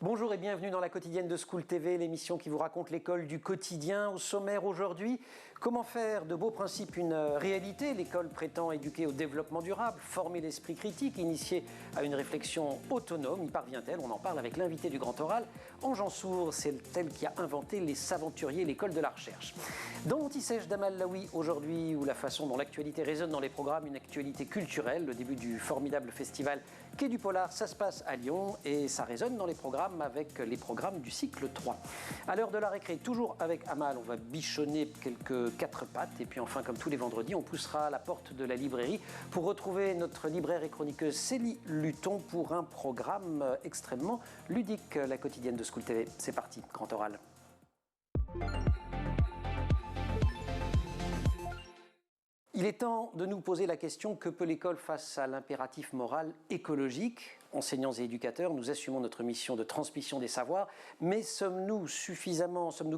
Bonjour et bienvenue dans la quotidienne de School TV, l'émission qui vous raconte l'école du quotidien. Au sommaire aujourd'hui, comment faire de beaux principes une réalité. L'école prétend éduquer au développement durable, former l'esprit critique, initier à une réflexion autonome. Y parvient-elle? On en parle avec l'invité du Grand Oral, Ange Ansour, c'est elle qui a inventé les Saventuriers, l'école de la recherche. Dans l'Anti-Sèche d'Amal Laoui, aujourd'hui, où la façon dont l'actualité résonne dans les programmes, une actualité culturelle, le début du formidable festival Quai du Polar, ça se passe à Lyon et ça résonne dans les programmes avec les programmes du cycle 3. À l'heure de la récré, toujours avec Amal, on va bichonner quelques quatre pattes et puis enfin, comme tous les vendredis, on poussera à la porte de la librairie pour retrouver notre libraire et chroniqueuse Célie Luton pour un programme extrêmement ludique, la quotidienne de School TV. C'est parti, Grand Oral. Il est temps de nous poser la question: que peut l'école face à l'impératif moral écologique? Enseignants et éducateurs, nous assumons notre mission de transmission des savoirs, mais sommes-nous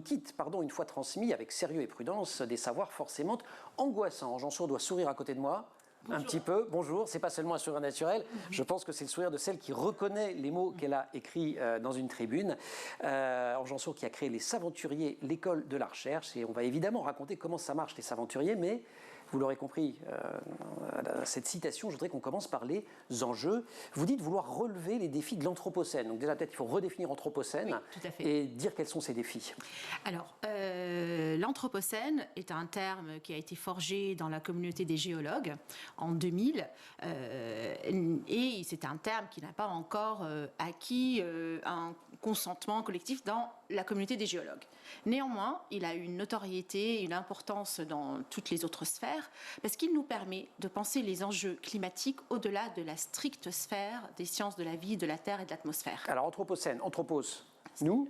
quittes, une fois transmis avec sérieux et prudence, des savoirs forcément angoissants? Ange Ansour doit sourire à côté de moi. Bonjour. Un petit peu, bonjour, c'est pas seulement un sourire naturel, je pense que c'est le sourire de celle qui reconnaît les mots qu'elle a écrits dans une tribune. Ange Ansour qui a créé les Saventuriers, l'école de la recherche, et on va évidemment raconter comment ça marche les Saventuriers, mais vous l'aurez compris, cette citation, je voudrais qu'on commence par les enjeux. Vous dites vouloir relever les défis de l'Anthropocène. Donc déjà, peut-être il faut redéfinir Anthropocène, oui, tout à fait, et dire quels sont ces défis. Alors, l'Anthropocène est un terme qui a été forgé dans la communauté des géologues en 2000. Et c'est un terme qui n'a pas encore acquis un consentement collectif dans la communauté des géologues. Néanmoins, il a une notoriété, une importance dans toutes les autres sphères, parce qu'il nous permet de penser les enjeux climatiques au-delà de la stricte sphère des sciences de la vie, de la Terre et de l'atmosphère. Alors, Anthropocène, anthropos, nous,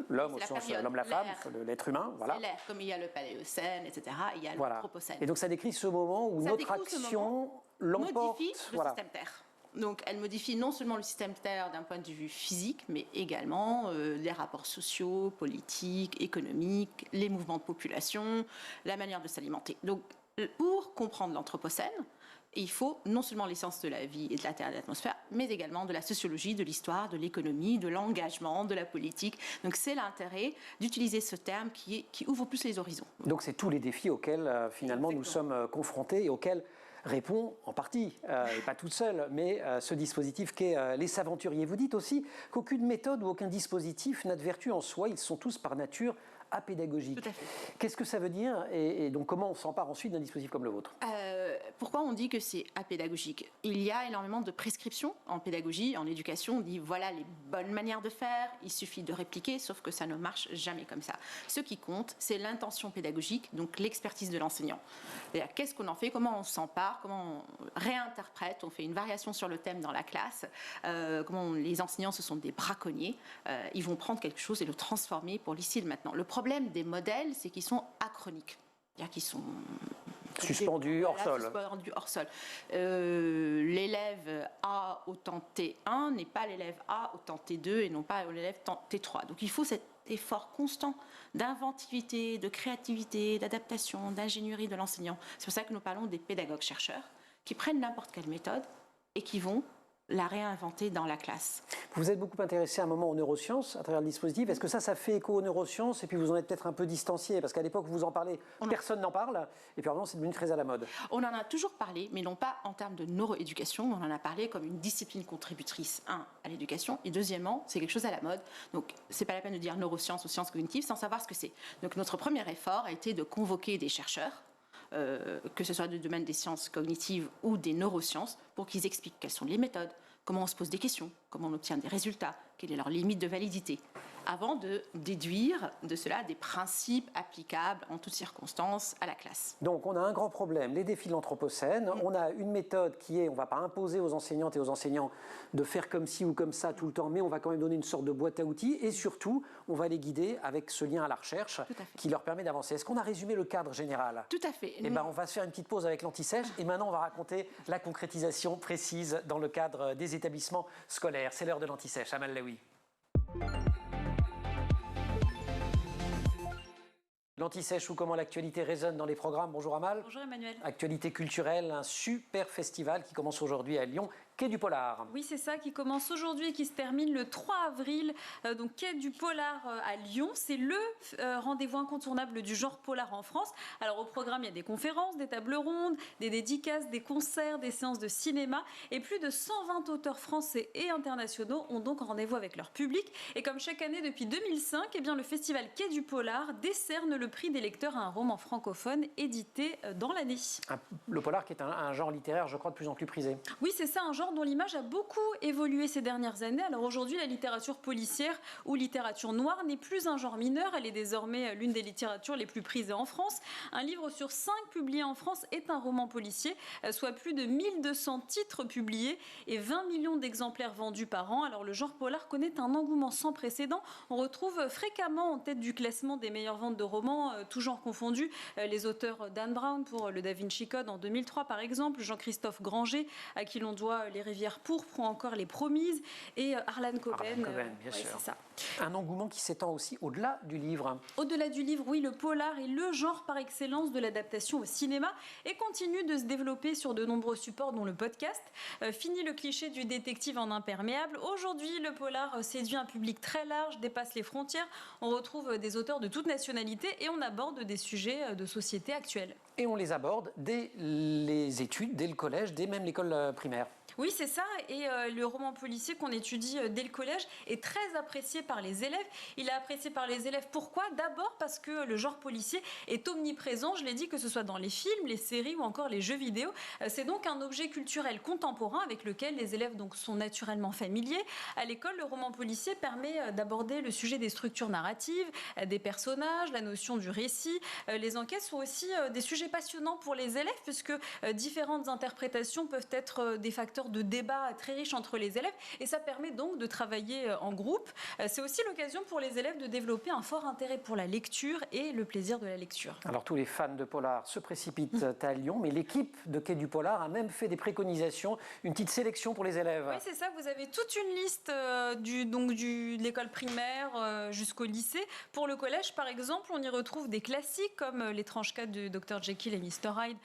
l'homme au sens l'homme, la femme, l'être humain, voilà. C'est l'air, comme il y a le Paléocène, etc., il y a voilà. l'Anthropocène. Et donc ça décrit ce moment où notre action l'emporte. Modifie le système Terre. Donc, elle modifie non seulement le système Terre d'un point de vue physique, mais également les rapports sociaux, politiques, économiques, les mouvements de population, la manière de s'alimenter. Donc, pour comprendre l'Anthropocène, il faut non seulement les sciences de la vie et de la Terre et de l'atmosphère, mais également de la sociologie, de l'histoire, de l'économie, de l'engagement, de la politique. Donc, c'est l'intérêt d'utiliser ce terme qui ouvre plus les horizons. Donc, c'est tous les défis auxquels, finalement, nous sommes confrontés et auxquels répond en partie, et pas toute seule, mais ce dispositif qu'est les Saventuriers. Vous dites aussi qu'aucune méthode ou aucun dispositif n'a de vertu en soi, ils sont tous par nature apédagogiques. Tout à fait. Qu'est-ce que ça veut dire et donc comment on s'empare ensuite d'un dispositif comme le vôtre? Pourquoi on dit que c'est apédagogique? Il y a énormément de prescriptions en pédagogie, en éducation. On dit voilà les bonnes manières de faire, il suffit de répliquer, sauf que ça ne marche jamais comme ça. Ce qui compte, c'est l'intention pédagogique, donc l'expertise de l'enseignant. Qu'est-ce qu'on en fait? Comment on s'empare? Comment on réinterprète? On fait une variation sur le thème dans la classe. Les enseignants, ce sont des braconniers. Ils vont prendre quelque chose et le transformer pour l'ici et le maintenant. Le problème des modèles, c'est qu'ils sont achroniques. C'est-à-dire qu'ils sont suspendus hors sol. Suspendus hors sol. L'élève A au temps T1 n'est pas l'élève A au temps T2 et non pas l'élève T3. Donc il faut cet effort constant d'inventivité, de créativité, d'adaptation, d'ingénierie de l'enseignant. C'est pour ça que nous parlons des pédagogues-chercheurs qui prennent n'importe quelle méthode et qui vont la réinventer dans la classe. Vous êtes beaucoup intéressé à un moment aux neurosciences à travers le dispositif. Est-ce que ça fait écho aux neurosciences et puis vous en êtes peut-être un peu distancié? Parce qu'à l'époque, vous en parlez, personne n'en parle. Et puis maintenant, c'est devenu très à la mode. On en a toujours parlé, mais non pas en termes de neuroéducation. On en a parlé comme une discipline contributrice, à l'éducation. Et deuxièmement, c'est quelque chose à la mode. Donc, c'est pas la peine de dire neurosciences ou sciences cognitives sans savoir ce que c'est. Donc, notre premier effort a été de convoquer des chercheurs, que ce soit du domaine des sciences cognitives ou des neurosciences, pour qu'ils expliquent quelles sont les méthodes, comment on se pose des questions, comment on obtient des résultats, quelle est leur limite de validité, avant de déduire de cela des principes applicables en toutes circonstances à la classe. Donc on a un grand problème, les défis de l'Anthropocène. On a une méthode qui est, on ne va pas imposer aux enseignantes et aux enseignants de faire comme ci ou comme ça tout le temps, mais on va quand même donner une sorte de boîte à outils et surtout, on va les guider avec ce lien à la recherche qui leur permet d'avancer. Est-ce qu'on a résumé le cadre général? Tout à fait. Eh bien, on va se faire une petite pause avec l'Anti-Sèche et maintenant on va raconter la concrétisation précise dans le cadre des établissements scolaires. C'est l'heure de l'Anti-Sèche. Amal Laoui. L'Anti-Sèche ou comment l'actualité résonne dans les programmes. Bonjour Amal. Bonjour Emmanuel. Actualité culturelle, un super festival qui commence aujourd'hui à Lyon, Quai du Polar. Oui, c'est ça, qui commence aujourd'hui et qui se termine le 3 avril. Donc Quai du Polar à Lyon, c'est le rendez-vous incontournable du genre polar en France. Alors au programme, il y a des conférences, des tables rondes, des dédicaces, des concerts, des séances de cinéma. Et plus de 120 auteurs français et internationaux ont donc rendez-vous avec leur public. Et comme chaque année depuis 2005, eh bien, le festival Quai du Polar décerne le prix des lecteurs à un roman francophone édité dans l'année. Le polar qui est un genre littéraire, je crois, de plus en plus prisé. Oui, c'est ça, un genre dont l'image a beaucoup évolué ces dernières années. Alors aujourd'hui, la littérature policière ou littérature noire n'est plus un genre mineur. Elle est désormais l'une des littératures les plus prisées en France. Un livre sur 5 publié en France est un roman policier, soit plus de 1200 titres publiés et 20 millions d'exemplaires vendus par an. Alors le genre polar connaît un engouement sans précédent. On retrouve fréquemment en tête du classement des meilleures ventes de romans, tous genres confondus, les auteurs Dan Brown pour le Da Vinci Code en 2003 par exemple, Jean-Christophe Granger à qui l'on doit Les Rivières pourpres ou encore Les Promises, et Harlan Coben. Bien sûr. C'est ça. Un engouement qui s'étend aussi au-delà du livre. Au-delà du livre, oui, le polar est le genre par excellence de l'adaptation au cinéma et continue de se développer sur de nombreux supports dont le podcast. Fini le cliché du détective en imperméable. Aujourd'hui, le polar séduit un public très large, dépasse les frontières. On retrouve des auteurs de toute nationalité et on aborde des sujets de société actuelle. Et on les aborde dès les études, dès le collège, dès même l'école primaire. Oui, c'est ça. Et le roman policier qu'on étudie dès le collège est très apprécié par les élèves. Il est apprécié par les élèves. Pourquoi ? D'abord parce que le genre policier est omniprésent. Je l'ai dit, que ce soit dans les films, les séries ou encore les jeux vidéo. C'est donc un objet culturel contemporain avec lequel les élèves donc sont naturellement familiers. À l'école, le roman policier permet d'aborder le sujet des structures narratives, des personnages, la notion du récit. Les enquêtes sont aussi des sujets passionnants pour les élèves puisque différentes interprétations peuvent être des facteurs de débat très riche entre les élèves et ça permet donc de travailler en groupe. C'est aussi l'occasion pour les élèves de développer un fort intérêt pour la lecture et le plaisir de la lecture. Alors tous les fans de polar se précipitent à Lyon, mais l'équipe de Quai du Polar a même fait des préconisations, une petite sélection pour les élèves. Oui, c'est ça, vous avez toute une liste de l'école primaire jusqu'au lycée. Pour le collège, par exemple, on y retrouve des classiques comme L'étrange cas de Dr Jekyll et Mr Hyde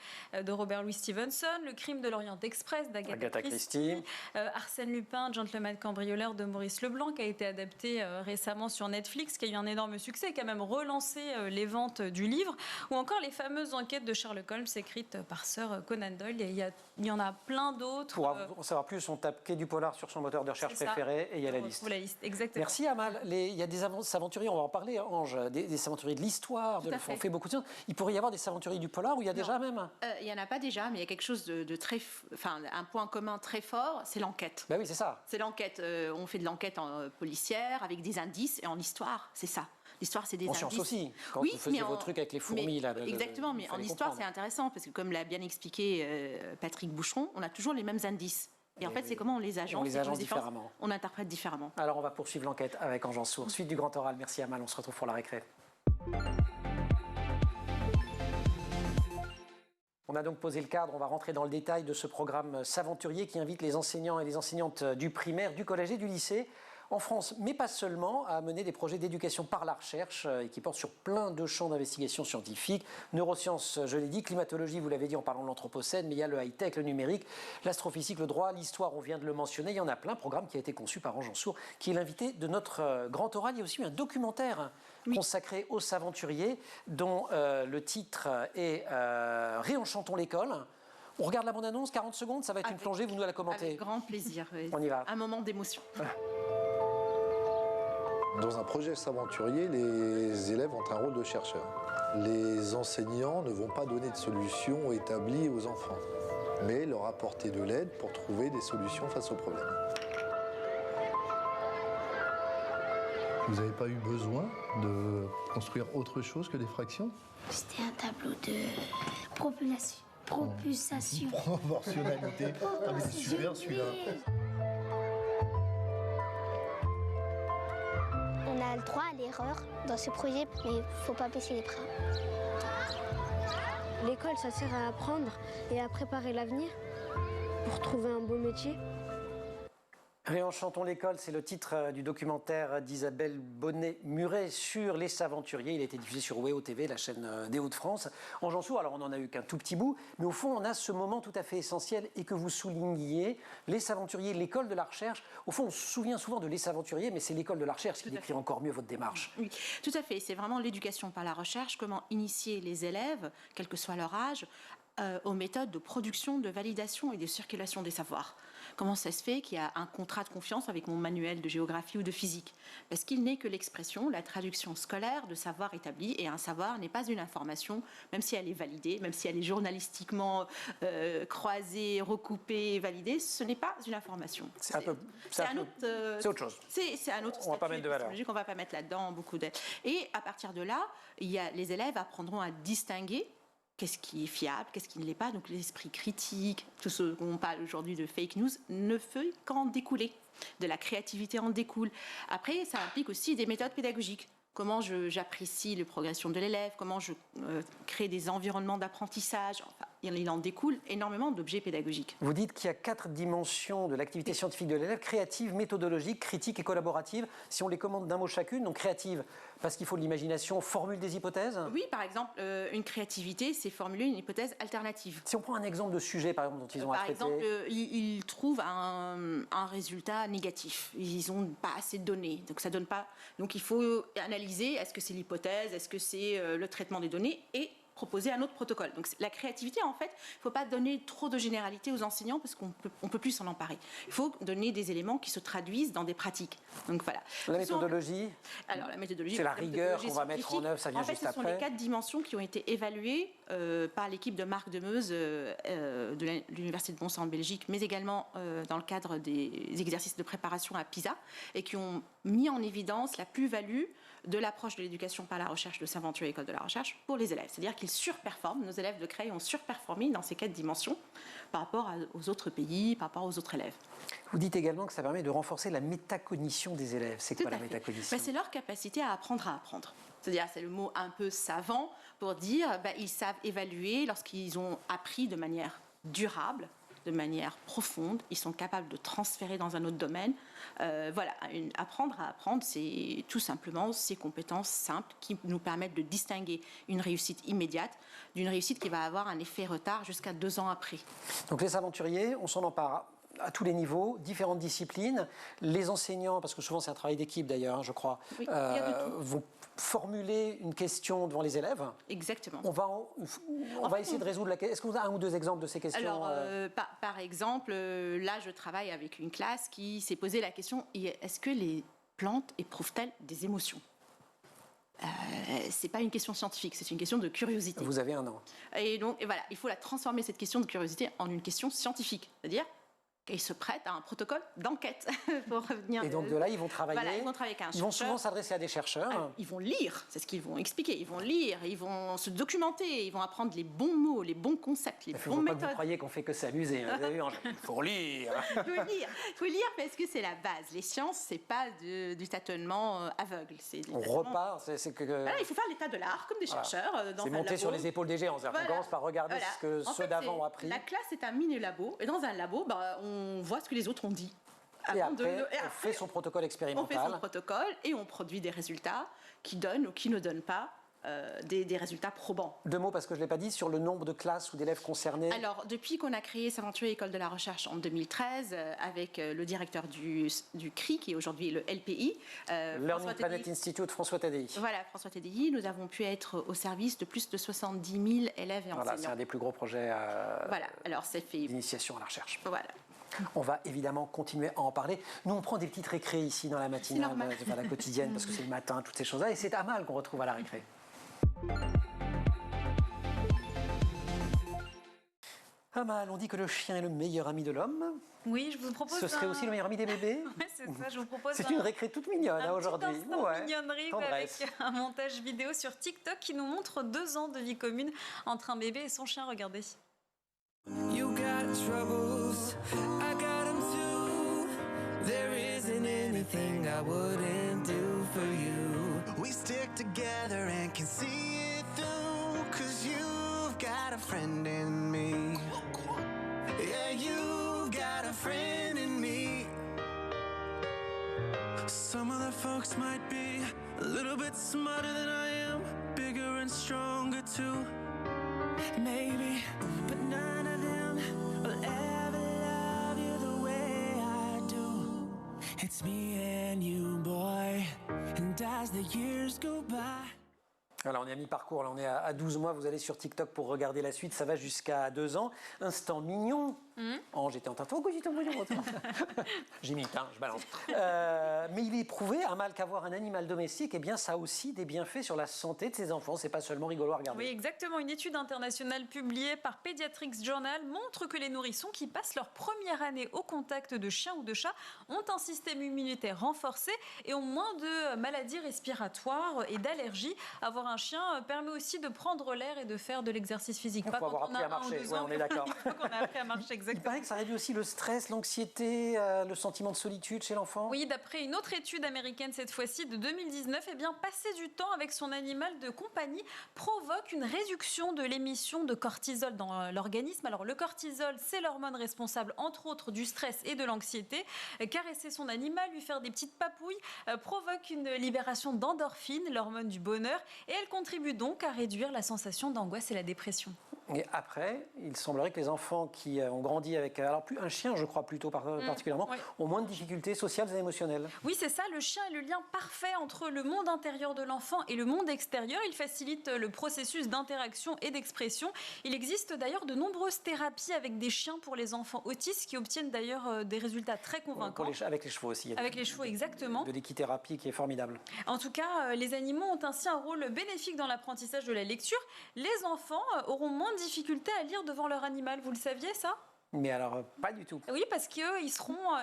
de Robert Louis Stevenson, Le crime de l'Orient Express d'Agatha Christie, Arsène Lupin, Gentleman cambrioleur de Maurice Leblanc, qui a été adapté récemment sur Netflix, qui a eu un énorme succès et qui a même relancé les ventes du livre, ou encore les fameuses enquêtes de Sherlock Holmes écrites par Sir Conan Doyle. Et il y en a plein d'autres. Pour en savoir plus, on tape Quai du Polar sur son moteur de recherche préféré et il y a la liste. Exactement. Merci Amal. Il y a des aventuriers, on va en parler Ange, des aventuriers de l'histoire, on fait beaucoup de choses. Il pourrait y avoir des aventuriers du polar où il y a déjà même. Il n'y en a pas déjà, mais il y a quelque chose de très... Enfin, un point commun très fort, c'est l'enquête. Ben oui, c'est ça. C'est l'enquête. On fait de l'enquête policière avec des indices et en histoire, c'est ça. L'histoire, c'est des indices. En science aussi, quand vous faisiez vos trucs avec les fourmis. Exactement, mais en histoire, c'est intéressant parce que comme l'a bien expliqué Patrick Boucheron, on a toujours les mêmes indices. Et en fait, c'est comment on les agence. On les agence différemment. On interprète différemment. Alors, on va poursuivre l'enquête avec Ange Ansour. Suite du Grand Oral. Merci Amal, on se retrouve pour la récré. On a donc posé le cadre, on va rentrer dans le détail de ce programme S'aventurier qui invite les enseignants et les enseignantes du primaire, du collège et du lycée en France, mais pas seulement, à mener des projets d'éducation par la recherche et qui portent sur plein de champs d'investigation scientifique. Neurosciences, je l'ai dit, climatologie, vous l'avez dit en parlant de l'anthropocène, mais il y a le high-tech, le numérique, l'astrophysique, le droit, l'histoire, on vient de le mentionner. Il y en a plein, programme qui a été conçu par Ange Ansour, qui est l'invité de notre grand oral. Il y a aussi eu un documentaire consacré aux S'aventuriers, dont le titre est Réenchantons l'école. On regarde la bande-annonce, 40 secondes, ça va être une plongée, vous nous la commentez. Avec grand plaisir. On y va. Un moment d'émotion. Dans un projet S'aventurier, les élèves ont un rôle de chercheur. Les enseignants ne vont pas donner de solutions établies aux enfants, mais leur apporter de l'aide pour trouver des solutions face aux problèmes. Vous n'avez pas eu besoin de construire autre chose que des fractions? C'était un tableau de propulsation. Proportionnalité. Ah mais c'est super celui-là. On a le droit à l'erreur dans ce projet, mais il ne faut pas baisser les bras. L'école, ça sert à apprendre et à préparer l'avenir pour trouver un beau métier. Réenchantons l'école, c'est le titre du documentaire d'Isabelle Bonnet-Muret sur les Saventuriers. Il a été diffusé sur WEO TV, la chaîne des Hauts-de-France. En Janssou, alors on n'en a eu qu'un tout petit bout, mais au fond on a ce moment tout à fait essentiel et que vous souligniez, les Saventuriers, l'école de la recherche. Au fond on se souvient souvent de les Saventuriers, mais c'est l'école de la recherche qui décrit encore mieux votre démarche. Oui, tout à fait. C'est vraiment l'éducation par la recherche, comment initier les élèves, quel que soit leur âge, aux méthodes de production, de validation et de circulation des savoirs. Comment ça se fait qu'il y a un contrat de confiance avec mon manuel de géographie ou de physique? Parce qu'il n'est que l'expression, la traduction scolaire de savoir établi, et un savoir n'est pas une information, même si elle est validée, même si elle est journalistiquement croisée, recoupée, validée, ce n'est pas une information. C'est autre chose. C'est un autre On va pas mettre de valeur. On va pas mettre là-dedans beaucoup de... Et à partir de là, les élèves apprendront à distinguer qu'est-ce qui est fiable, qu'est-ce qui ne l'est pas. Donc l'esprit critique, tout ce qu'on parle aujourd'hui de fake news, ne fait qu'en découler. De la créativité en découle. Après, ça implique aussi des méthodes pédagogiques. Comment j'apprécie la progression de l'élève, comment je crée des environnements d'apprentissage. Enfin, il en découle énormément d'objets pédagogiques. Vous dites qu'il y a 4 dimensions de l'activité scientifique de l'élève, créative, méthodologique, critique et collaborative. Si on les commande d'un mot chacune, donc créative, parce qu'il faut de l'imagination, formule des hypothèses. Oui, par exemple, une créativité, c'est formuler une hypothèse alternative. Si on prend un exemple de sujet, par exemple, dont ils ont à traiter. Par exemple, ils trouvent un résultat négatif. Ils n'ont pas assez de données, donc ça donne pas. Donc il faut analyser, est-ce que c'est l'hypothèse, est-ce que c'est le traitement des données, et proposer un autre protocole. Donc la créativité, en fait, il ne faut pas donner trop de généralité aux enseignants parce qu'on peut plus s'en emparer. Il faut donner des éléments qui se traduisent dans des pratiques. Donc voilà. La méthodologie. Alors la méthodologie, c'est la rigueur qu'on va mettre en œuvre, ça vient juste après. En fait, ce sont les 4 dimensions qui ont été évaluées par l'équipe de Marc Demeuse de l'Université de Bonson en Belgique, mais également dans le cadre des exercices de préparation à PISA, et qui ont mis en évidence la plus-value de l'approche de l'éducation par la recherche de Saventurier École de la Recherche pour les élèves. C'est-à-dire qu'ils surperforment, nos élèves de Creil ont surperformé dans ces 4 dimensions par rapport aux autres pays, par rapport aux autres élèves. Vous dites également que ça permet de renforcer la métacognition des élèves. C'est quoi la métacognition? C'est leur capacité à apprendre. C'est-à-dire, c'est le mot un peu savant pour dire ils savent évaluer lorsqu'ils ont appris de manière durable, de manière profonde, ils sont capables de transférer dans un autre domaine. Apprendre à apprendre, c'est tout simplement ces compétences simples qui nous permettent de distinguer une réussite immédiate d'une réussite qui va avoir un effet retard jusqu'à 2 ans après. Donc les Saventuriers, on s'en empare à tous les niveaux, différentes disciplines. Les enseignants, parce que souvent c'est un travail d'équipe d'ailleurs, je crois, oui, vont formuler une question devant les élèves. Exactement. On va essayer de résoudre la question. Est-ce que vous avez 1 ou 2 exemples de ces questions? Alors, par exemple, là, je travaille avec une classe qui s'est posé la question, est-ce que les plantes éprouvent-elles des émotions? C'est pas une question scientifique, c'est une question de curiosité. Vous avez 1 an. Et donc, voilà, il faut la transformer, cette question de curiosité, en une question scientifique. C'est-à-dire qu'ils se prêtent à un protocole d'enquête pour revenir. Et donc de là, ils vont travailler. Voilà, ils vont travailler avec un chercheur. Ils vont souvent s'adresser à des chercheurs. Alors, ils vont lire, c'est ce qu'ils vont expliquer. Ils vont lire, ils vont se documenter, ils vont apprendre les bons mots, les bons concepts, les bons méthodes. Il ne faut pas que vous croyez qu'on fait que s'amuser. Il faut lire. Il faut lire parce que c'est la base. Les sciences, c'est pas du tâtonnement aveugle. On repart. Voilà, il faut faire l'état de l'art comme des chercheurs. C'est monter sur les épaules des géants. On commence par regarder ce que ceux d'avant ont appris. La classe est un mini labo, et dans un labo, on voit ce que les autres ont dit. Et après, on fait son protocole expérimental. On fait son protocole et on produit des résultats qui donnent ou qui ne donnent pas des résultats probants. 2 mots, parce que je ne l'ai pas dit, sur le nombre de classes ou d'élèves concernés. Alors, depuis qu'on a créé Saventurier École de la Recherche en 2013, avec le directeur du CRI, qui est aujourd'hui le LPI. Learning Planet Institute, François Tadei. Voilà, François Tadei, nous avons pu être au service de plus de 70 000 élèves et enseignants. Voilà, c'est un des plus gros projets d'initiation à la recherche. Voilà. On va évidemment continuer à en parler. Nous, on prend des petites récrés ici dans la matinale, la quotidienne, parce que c'est le matin, toutes ces choses-là. Et c'est Amal qu'on retrouve à la récré. Amal, on dit que le chien est le meilleur ami de l'homme. Oui, je vous propose. Ce serait aussi le meilleur ami des bébés. Oui, c'est ça, je vous propose. C'est une récré toute mignonne aujourd'hui. Mignonnerie avec un montage vidéo sur TikTok qui nous montre 2 ans de vie commune entre un bébé et son chien. Regardez. You got troubles, I got them too. There isn't anything I wouldn't do for you. We stick together and can see it through. 'Cause you've got a friend in me. Yeah, you've got a friend in me. folks might be a little bit smarter than I am, bigger and stronger too. Maybe, but none of them will ever love you the way I do. It's me and you, boy, and as the years go by. Voilà, on est à mi-parcours, là on est à 12 mois, vous allez sur TikTok pour regarder la suite, ça va jusqu'à 2 ans. Instant mignon. Oh, j'étais en train de... J'imite, hein, je balance. Mais il est prouvé, Amal, qu'avoir un animal domestique, eh bien, ça a aussi des bienfaits sur la santé de ses enfants. C'est pas seulement rigolo à regarder. Oui, exactement. Une étude internationale publiée par Pediatrics Journal montre que les nourrissons qui passent leur première année au contact de chiens ou de chats ont un système immunitaire renforcé et ont moins de maladies respiratoires et d'allergies. Avoir un chien permet aussi de prendre l'air et de faire de l'exercice physique. Il faut avoir appris à marcher, ouais, on est d'accord. Il faut qu'on a appris à marcher, exactement. Il paraît que ça réduit aussi le stress, l'anxiété, le sentiment de solitude chez l'enfant. Oui, d'après une autre étude américaine, cette fois-ci de 2019, eh bien, passer du temps avec son animal de compagnie provoque une réduction de l'émission de cortisol dans l'organisme. Alors le cortisol, c'est l'hormone responsable entre autres du stress et de l'anxiété. Caresser son animal, lui faire des petites papouilles provoque une libération d'endorphine, l'hormone du bonheur, et elle contribue donc à réduire la sensation d'angoisse et la dépression. Et après, il semblerait que les enfants qui ont grandi avec un chien, je crois plutôt particulièrement, oui, ont moins de difficultés sociales et émotionnelles. Oui, c'est ça. Le chien est le lien parfait entre le monde intérieur de l'enfant et le monde extérieur. Il facilite le processus d'interaction et d'expression. Il existe d'ailleurs de nombreuses thérapies avec des chiens pour les enfants autistes qui obtiennent d'ailleurs des résultats très convaincants. Avec les chevaux aussi. Avec les chevaux, exactement. De l'équithérapie qui est formidable. En tout cas, les animaux ont ainsi un rôle bénéfique dans l'apprentissage de la lecture. Les enfants auront moins de difficultés à lire devant leur animal. Vous le saviez, ça ? Mais alors, pas du tout. Oui, parce qu'eux,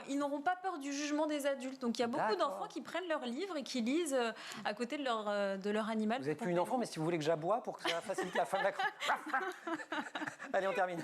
ils n'auront pas peur du jugement des adultes. Donc, il y a beaucoup d'enfants qui prennent leurs livres et qui lisent à côté de leur animal. Vous n'êtes plus une enfant, mais si vous voulez que j'aboie pour que ça facilite la fin de la... Allez, on termine.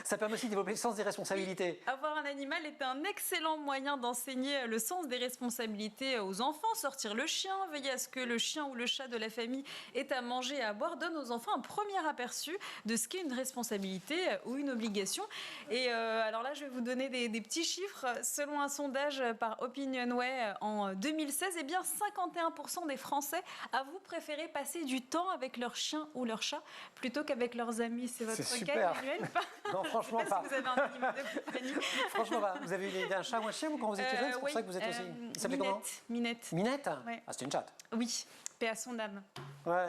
Ça permet aussi de développer le sens des responsabilités. Avoir un animal est un excellent moyen d'enseigner le sens des responsabilités aux enfants. Sortir le chien, veiller à ce que le chien ou le chat de la famille ait à manger et à boire, donne aux enfants un premier aperçu de ce qu'est une responsabilité ou une obligation. Et alors là, je vais vous donner des petits chiffres. Selon un sondage par Opinionway en 2016, eh bien 51% des Français avouent préférer passer du temps avec leur chien ou leur chat plutôt qu'avec leurs amis. C'est votre cas, Emmanuel? Non, franchement pas. Si vous avez un animal de compagnie. Franchement pas. Vous avez eu un chat ou un chien quand vous étiez jeune? C'est pour ça que vous êtes aussi... Il s'appelait comment? Minette. Minette? Ouais. Ah, c'était une chatte. Oui, paix à son âme. Ouais.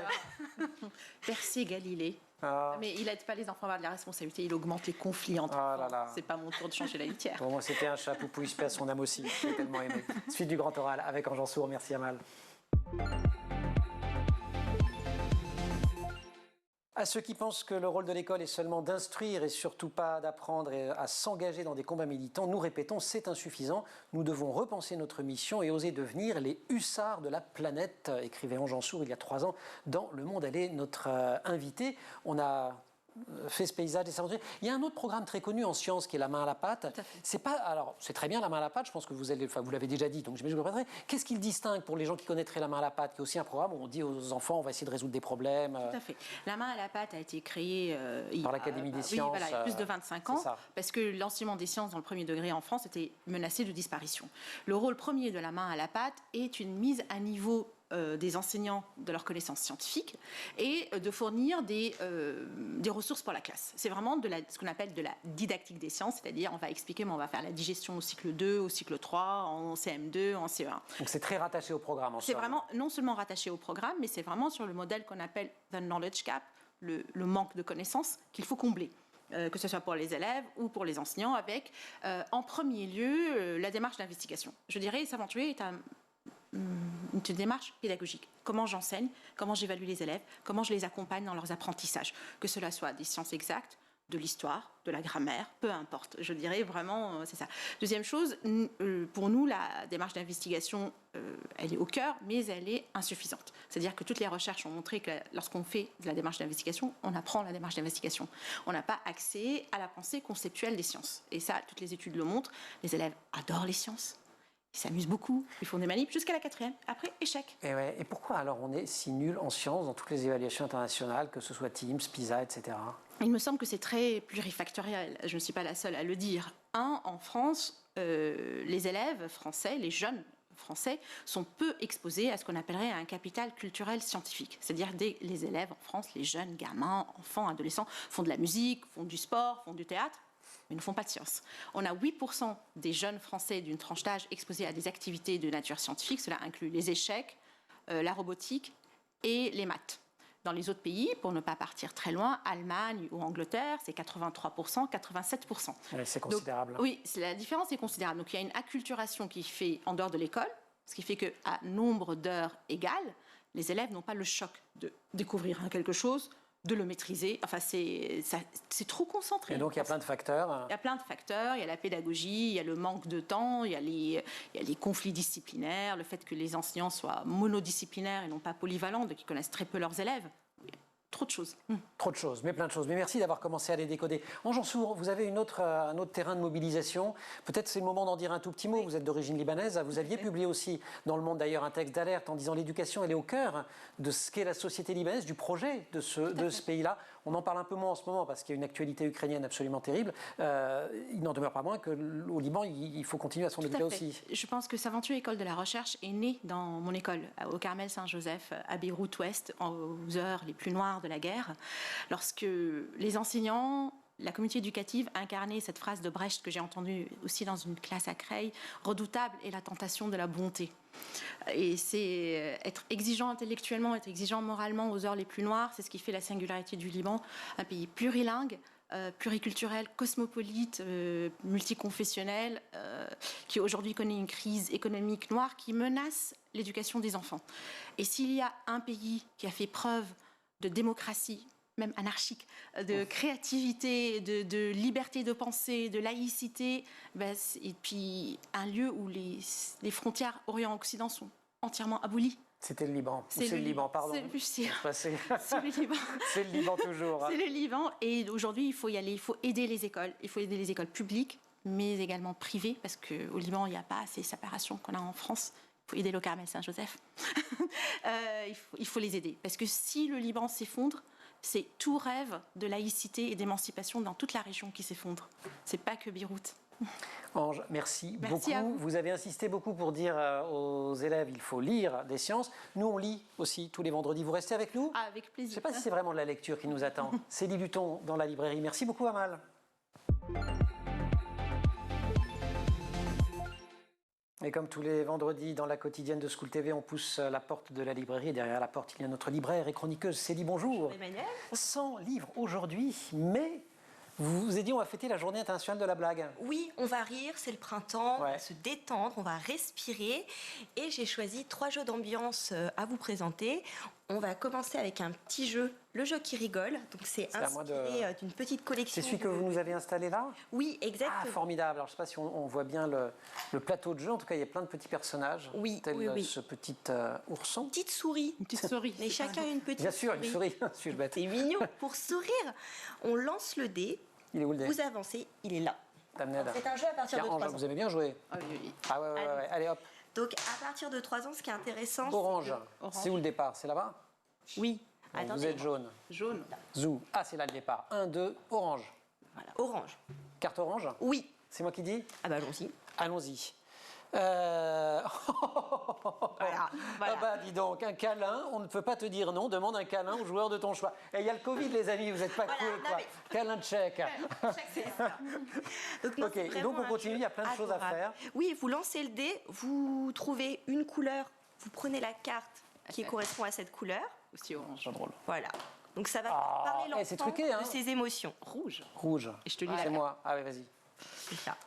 Percy Galilée. Ah. Mais il n'aide pas les enfants à avoir de la responsabilité, il augmente les conflits entre enfants. C'est pas mon tour de changer la litière. Pour moi, c'était un chat poupouille, paix à son âme aussi. J'ai tellement aimé. Suite du Grand Oral avec Jean Sourd. Merci Amal. À ceux qui pensent que le rôle de l'école est seulement d'instruire et surtout pas d'apprendre à s'engager dans des combats militants, nous répétons, c'est insuffisant. Nous devons repenser notre mission et oser devenir les hussards de la planète, écrivait Jean Sourd il y a 3 ans dans Le Monde. Elle est notre invitée. On a fait ce paysage des aventuriers. Il y a un autre programme très connu en sciences qui est La main à la pâte. C'est très bien La main à la pâte, je pense que vous l'avez déjà dit, donc j'imagine que vous le répéterez. Qu'est-ce qui le distingue pour les gens qui connaîtraient La main à la pâte, qui est aussi un programme où on dit aux enfants on va essayer de résoudre des problèmes? Tout à fait. La main à la pâte a été créée par l'Académie des sciences. Oui, voilà, il y a plus de 25 ans, parce que l'enseignement des sciences dans le premier degré en France était menacé de disparition. Le rôle premier de La main à la pâte est une mise à niveau des enseignants de leurs connaissances scientifiques et de fournir des ressources pour la classe. C'est vraiment ce qu'on appelle de la didactique des sciences, c'est-à-dire on va expliquer, mais on va faire la digestion au cycle 2, au cycle 3, en CM2, en CE1. Donc c'est très rattaché au programme en somme. C'est vraiment non seulement rattaché au programme, mais c'est vraiment sur le modèle qu'on appelle the knowledge gap, le manque de connaissances qu'il faut combler. Que ce soit pour les élèves ou pour les enseignants, avec en premier lieu la démarche d'investigation. Je dirais, S'aventurer est une démarche pédagogique. Comment j'enseigne, comment j'évalue les élèves, comment je les accompagne dans leurs apprentissages, que cela soit des sciences exactes, de l'histoire, de la grammaire, peu importe. Je dirais vraiment, c'est ça. Deuxième chose, pour nous, la démarche d'investigation, elle est au cœur, mais elle est insuffisante. C'est-à-dire que toutes les recherches ont montré que lorsqu'on fait de la démarche d'investigation, on apprend la démarche d'investigation. On n'a pas accès à la pensée conceptuelle des sciences. Et ça, toutes les études le montrent. Les élèves adorent les sciences. Ils s'amusent beaucoup, ils font des manips jusqu'à la 4e. Après, échec. Et pourquoi alors on est si nul en sciences dans toutes les évaluations internationales, que ce soit TIMSS, PISA, etc. Il me semble que c'est très plurifactoriel. Je ne suis pas la seule à le dire. En France, les élèves français, les jeunes français sont peu exposés à ce qu'on appellerait un capital culturel scientifique. C'est-à-dire les élèves en France, les jeunes gamins, enfants, adolescents, font de la musique, font du sport, font du théâtre, mais ne font pas de sciences. On a 8% des jeunes Français d'une tranche d'âge exposés à des activités de nature scientifique. Cela inclut les échecs, la robotique et les maths. Dans les autres pays, pour ne pas partir très loin, Allemagne ou Angleterre, c'est 83%, 87%. Oui, c'est considérable. Donc, oui, la différence est considérable. Donc il y a une acculturation qui fait en dehors de l'école, ce qui fait qu'à nombre d'heures égales, les élèves n'ont pas le choc de découvrir quelque chose, de le maîtriser. Enfin, c'est trop concentré. Et donc, il y a plein de facteurs. Il y a plein de facteurs. Il y a la pédagogie, il y a le manque de temps, il y a les conflits disciplinaires, le fait que les enseignants soient monodisciplinaires et non pas polyvalents, donc ils connaissent très peu leurs élèves. Trop de choses. Trop de choses, mais plein de choses. Mais merci d'avoir commencé à les décoder. En Jansour, vous avez un autre terrain de mobilisation. Peut-être c'est le moment d'en dire un tout petit mot. Vous êtes d'origine libanaise. Vous aviez publié aussi dans Le Monde d'ailleurs un texte d'alerte en disant l'éducation, elle est au cœur de ce qu'est la société libanaise, du projet de ce pays-là. On en parle un peu moins en ce moment parce qu'il y a une actualité ukrainienne absolument terrible. Il n'en demeure pas moins qu'au Liban, il faut continuer à s'en occuper aussi. Je pense que Saventure École de la Recherche est née dans mon école, au Carmel Saint-Joseph, à Beyrouth-Ouest, aux heures les plus noires de la guerre, lorsque les enseignants, la communauté éducative incarnait cette phrase de Brecht que j'ai entendue aussi dans une classe à Creil, redoutable est la tentation de la bonté. Et c'est être exigeant intellectuellement, être exigeant moralement aux heures les plus noires, c'est ce qui fait la singularité du Liban, un pays plurilingue, pluriculturel, cosmopolite, multiconfessionnel, qui aujourd'hui connaît une crise économique noire qui menace l'éducation des enfants. Et s'il y a un pays qui a fait preuve de démocratie, même anarchique, de créativité, de liberté de pensée, de laïcité, et puis un lieu où les frontières Orient-Occident sont entièrement abolies. C'était le Liban. C'est le Liban, pardon. C'est le Liban. C'est le Liban toujours. C'est le Liban. Et aujourd'hui, il faut y aller. Il faut aider les écoles. Il faut aider les écoles publiques, mais également privées, parce qu'au Liban, il n'y a pas ces séparations qu'on a en France. Il faut aider le Carmel Saint-Joseph. Il faut les aider. Parce que si le Liban s'effondre, c'est tout rêve de laïcité et d'émancipation dans toute la région qui s'effondre. C'est pas que Beyrouth. Ange, merci beaucoup. À vous. Vous avez insisté beaucoup pour dire aux élèves il faut lire des sciences. Nous, on lit aussi tous les vendredis. Vous restez avec nous ? Avec plaisir. Je ne sais pas si c'est vraiment de la lecture qui nous attend. Célie Luton dans la librairie. Merci beaucoup, Amal. Et comme tous les vendredis dans la quotidienne de School TV, on pousse la porte de la librairie. Et derrière la porte, il y a notre libraire et chroniqueuse Célie. Bonjour. Bonjour Emmanuel. 100 livres aujourd'hui, mais vous vous êtes dit on va fêter la journée internationale de la blague. Oui, on va rire, c'est le printemps, on va se détendre, on va respirer. Et j'ai choisi 3 jeux d'ambiance à vous présenter. On va commencer avec un petit jeu, le jeu qui rigole. Donc c'est inspiré d'une petite collection. C'est celui que vous nous avez installé là ? Oui, exactement. Ah, formidable. Alors je ne sais pas si on voit bien le plateau de jeu. En tout cas, il y a plein de petits personnages. Oui, tel oui. ce petit ourson. Petite souris. Une petite souris. Mais chacun une petite Bien sûr, souris. une souris. Suis-je bête ? C'est mignon. Pour sourire, on lance le dé. Il est où le dé ? Vous avancez, il est là. C'est un jeu à partir de 3 ans. Vous aimez bien jouer ? Ah oui. Ah ouais. Allez hop. Donc à partir de 3 ans, ce qui est intéressant... Orange. C'est où le départ ? C'est là-bas ? Oui. Donc, vous êtes jaune. Jaune. Zou. Ah, c'est là le départ. 1, 2, orange. Voilà, orange. Carte orange ? Oui. C'est moi qui dis ? Ah bah allons-y. Allons-y. Voilà. Ah bah dis donc, un câlin, on ne peut pas te dire non, demande un câlin au joueur de ton choix. Et il y a le Covid les amis, vous n'êtes pas cool quoi. Câlin tchèque. Ok, et donc on continue, il y a plein de choses à faire. Oui, vous lancez le dé, vous trouvez une couleur, vous prenez la carte qui correspond à cette couleur. Aussi orange. C'est drôle. Voilà. Donc ça va parler l'enfant c'est truqué, hein. de ses émotions. Rouge. Rouge. Et je te lis C'est moi. Ah oui, vas-y. C'est ça.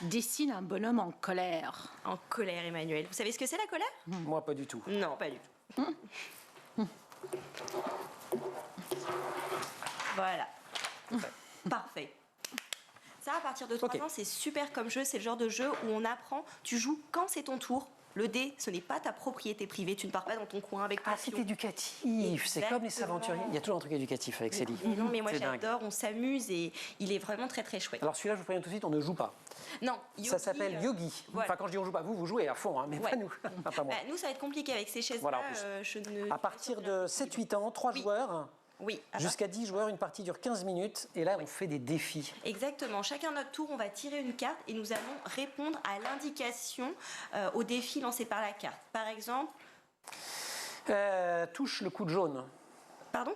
Dessine un bonhomme en colère. En colère, Emmanuel. Vous savez ce que c'est la colère ? Moi pas du tout. Non, pas du tout. Voilà. Parfait. Ça, à partir de 3 ans, c'est super comme jeu. C'est le genre de jeu où on apprend, tu joues quand c'est ton tour. Le dé, ce n'est pas ta propriété privée. Tu ne pars pas dans ton coin avec Ah, c'est éducatif. C'est comme les aventuriers. Il y a toujours un truc éducatif avec Célie. Non, mais moi j'adore. On s'amuse et il est vraiment très très chouette. Alors celui-là, je vous préviens tout de suite, on ne joue pas. Non, Yogi, ça s'appelle Yogi. Voilà. Enfin, quand je dis on joue pas, vous jouez à fond, hein, mais pas nous. Pas moi. Nous, ça va être compliqué avec ces chaises-là. Voilà, en plus. À partir de 7-8 ans, 3 joueurs. Oui. Jusqu'à 10 joueurs, une partie dure 15 minutes. Et là, on fait des défis. Exactement. Chacun notre tour, on va tirer une carte et nous allons répondre à l'indication au défi lancé par la carte. Par exemple... Touche le coude jaune. Pardon?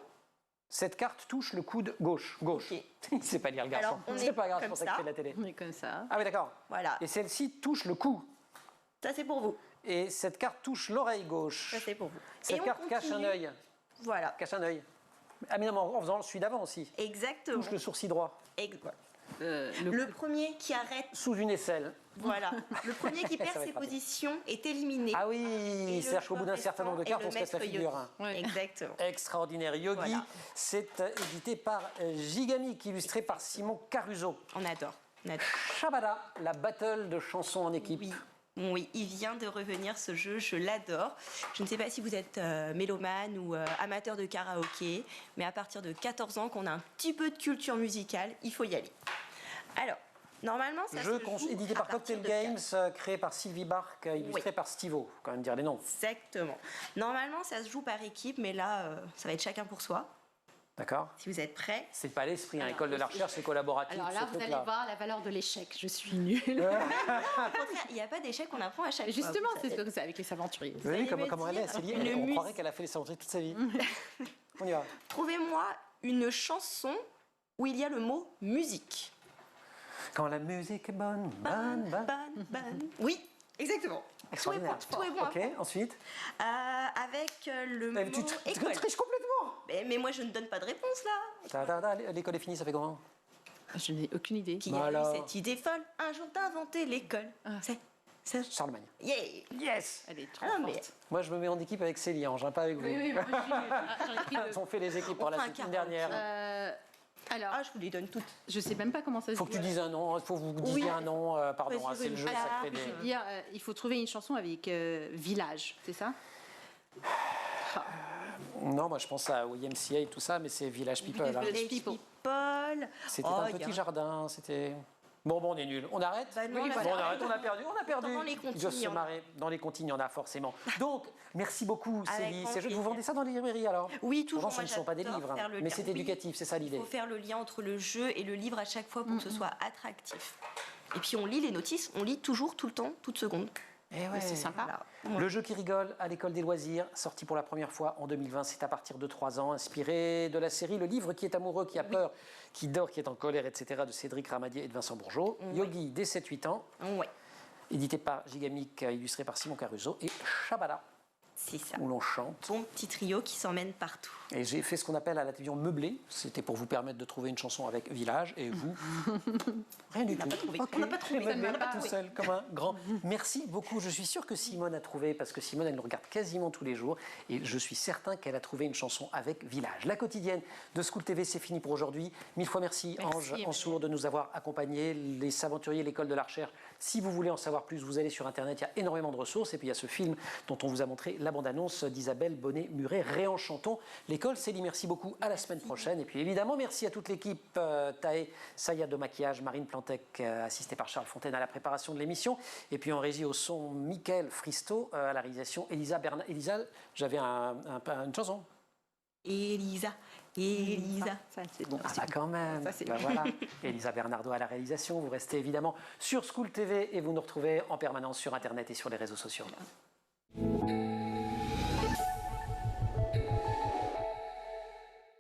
Cette carte touche le coude gauche. Gauche. Okay. Il ne sait pas lire le garçon. C'est pas grave, c'est pour ça qu'il fait de la télé. On est comme ça. Ah oui, d'accord. Voilà. Et celle-ci touche le cou. Ça, c'est pour vous. Et cette carte touche l'oreille gauche. Ça, c'est pour vous. Cette carte cache un œil. Voilà. Cache un œil. Ah mais non, en faisant celui d'avant aussi. Exactement. Touche le sourcil droit. Le premier qui arrête... Sous une aisselle. Voilà. Le premier qui perd ses positions est éliminé. Ah oui, c'est-à-dire qu'au bout d'un certain nombre de cartes, on se casse la figure. Ouais. Exactement. Extraordinaire. Yogi, Voilà. c'est édité par Gigamic, illustré par Simon Caruso. On adore. Shabada, la battle de chansons en équipe. Oui, il vient de revenir ce jeu, je l'adore. Je ne sais pas si vous êtes mélomane ou amateur de karaoké, mais à partir de 14 ans, qu'on a un petit peu de culture musicale, il faut y aller. Alors, normalement, ça jeu se joue édité par Cocktail Games, créé par Sylvie Barque, illustré par Stivo. Faut quand même dire les noms. Exactement. Normalement, ça se joue par équipe, mais là, ça va être chacun pour soi. D'accord. Si vous êtes prêts. C'est pas l'esprit, hein. École de la recherche, c'est collaboratif. Alors là, vous allez voir la valeur de l'échec. Je suis nulle. Au contraire, il n'y a pas d'échec, on apprend à chaque fois. Justement, c'est comme ça avec les aventuriers. Vous avez vu comment elle est, c'est lié. On croirait qu'elle a fait les aventuriers toute sa vie. On y va. Trouvez-moi une chanson où il y a le mot musique. Quand la musique est bonne. Oui, exactement. Extraordinaire. Tout est bon. Ok, ensuite. Avec le mot Tu école. triches complètement. Mais moi, je ne donne pas de réponse, là. L'école est finie, ça fait comment? Je n'ai aucune idée. Qui a eu cette idée folle un jour d'inventer l'école? C'est Charlemagne. Yeah. Yes. Elle est trop mais... forte. Moi, je me mets en équipe avec Céliange, pas avec vous. Oui, moi, j'en ai pris deux. On fait les équipes pour la semaine dernière. Alors, je vous les donne toutes. Je sais même pas comment ça se dit. Il faut que tu dises un nom, il faut que vous disiez un nom, pardon, c'est le jeu, ça crée des... Je veux dire, il faut trouver une chanson avec village, c'est ça? Non, moi je pense à YMCA et tout ça, mais c'est Village People. Village People. C'était un petit jardin, c'était... Bon, on est nul. On arrête? Non, on arrête, on a perdu. Dans les comptines, Ils doivent se marrer. Dans les comptines, il y en a forcément. Donc, merci beaucoup, Célie. Ces jeux, vous vendez ça dans les librairies alors? Oui, toujours. Ce ne sont pas des livres, mais c'est éducatif, c'est ça l'idée. Il faut faire le lien entre le jeu et le livre à chaque fois pour que ce soit attractif. Et puis on lit les notices, on lit toujours, tout le temps, toute seconde. Et ouais, c'est sympa. Voilà. Le jeu qui rigole à l'école des loisirs, sorti pour la première fois en 2020, c'est à partir de 3 ans, inspiré de la série Le livre qui est amoureux, qui a peur, qui dort, qui est en colère, etc. de Cédric Ramadier et de Vincent Bourgeot. Yogi dès 7-8 ans, édité par Gigamic, illustré par Simon Caruso, et Shabada. C'est ça. Où l'on chante. Bon petit trio qui s'emmène partout. Et j'ai fait ce qu'on appelle à la télévision meublé. C'était pour vous permettre de trouver une chanson avec village. Et vous, rien du tout. On n'a pas trouvé. Tout seul, comme un grand. Merci beaucoup. Je suis sûr que Simone a trouvé, parce que Simone, elle nous regarde quasiment tous les jours. Et je suis certain qu'elle a trouvé une chanson avec village. La quotidienne de School TV, c'est fini pour aujourd'hui. 1000 fois merci, Ange Ansour, de nous avoir accompagnés. Les aventuriers, l'école de la recherche. Si vous voulez en savoir plus, vous allez sur Internet. Il y a énormément de ressources. Et puis il y a ce film dont on vous a montré la bande-annonce d'Isabelle Bonnet-Muret. Réenchantons l'école. Célie, merci beaucoup. À la semaine prochaine. Et puis évidemment, merci à toute l'équipe. Tae Saya de maquillage, Marine Plantec, assistée par Charles Fontaine à la préparation de l'émission. Et puis en régie au son, Mickaël Fristo, à la réalisation, Elisa Bernard. Elisa, j'avais une chanson. Elisa. Ça, c'est bon. Ah bah quand même. Ça, bah voilà. Elisa Bernardo à la réalisation. Vous restez évidemment sur School TV et vous nous retrouvez en permanence sur Internet et sur les réseaux sociaux.